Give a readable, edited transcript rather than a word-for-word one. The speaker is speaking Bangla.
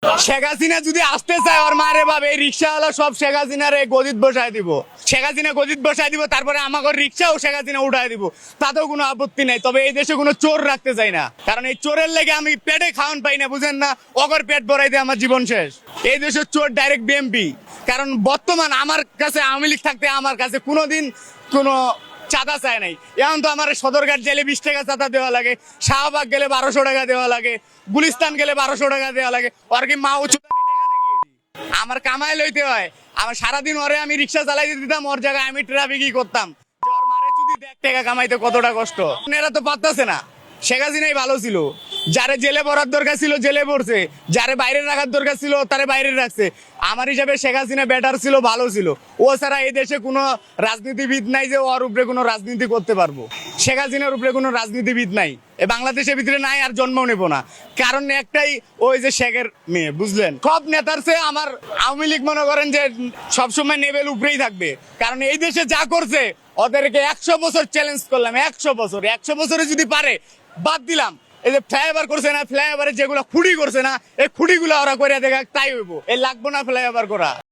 শেখ হাসিনা যদি আসতে চায় ওর মারে ভাবে এই রিক্সাওয়ালা সব শেখ হাসিনার গদিত বসায় দিব, শেখ হাসিনা গদিত বসায় দিব, তারপরে আমাকে রিক্সাও শেখ হাসিনা উঠায় দিব, তাতেও কোনো আপত্তি নাই। তবে এই দেশে কোনো চোর রাখতে চাই না, কারণ এই চোরের লেগে আমি পেটে খাওয়ান পাই না, বুঝেন না? অগর পেট ভরাই দিয়ে আমার জীবন শেষ। এই দেশের চোর ডাইরেক্ট বিএমপি, কারণ বর্তমান আমার কাছে আওয়ামী লীগ থাকতে আমার কাছে কোনোদিন কোনো চাঁদা চায় নাই। এখন তো আমার সদরঘাট জেলে 20 টাকা চাঁদা দেওয়া লাগে, শাহবাগ গেলে 1200 টাকা দেওয়া লাগে, গুলিস্তান গেলে 1200 টাকা দেওয়া লাগে। ওর কি মা উঁচু আমার কামাই লইতে হয়। আমার সারাদিন ওরে আমি রিক্সা চালাইতে দিতাম, ওর জায়গায় আমি ট্রাফিকই করতাম। যে ওর মারে যদি দেখ টাকা কামাইতে কতটা কষ্ট, এরা তো পারতাছে না। শেখ হাসিনাই ভালো ছিল, যারে জেলে পড়ার দরকার ছিল জেলে পড়ছে, যারে বাইরে রাখার দরকার ছিল তারে বাইরে রাখছে। আমার হিসাবে শেখ হাসিনা বেটার ছিল, ভালো ছিল। ও ছাড়া এই দেশে কোনো রাজনীতিবিদ নাই যে ওর উপরে কোনো রাজনীতি করতে পারবো। শেখ হাসিনার উপরে কোনো রাজনীতিবিদ নাই, এ বাংলাদেশের ভিতরে নাই, আর জন্মও নেবো না। কারণ একটাই, ওই যে শেখের মেয়ে, বুঝলেন? সব নেতার চেয়ে আমার আওয়ামী লীগ মনে করেন যে সবসময় লেভেল উপরেই থাকবে। কারণ এই দেশে যা করছে ওদেরকে 100 বছর চ্যালেঞ্জ করলাম, 100 বছরে যদি পারে, বাদ দিলাম। এই যে ফ্লাইওভার করছে না, ফ্লাইওভারে যেগুলো খুঁড়ি করছে না, এই খুঁড়িগুলো ওরা করে দেখা তাই হইব। এই লাগবো না ফ্লাইওভার করা।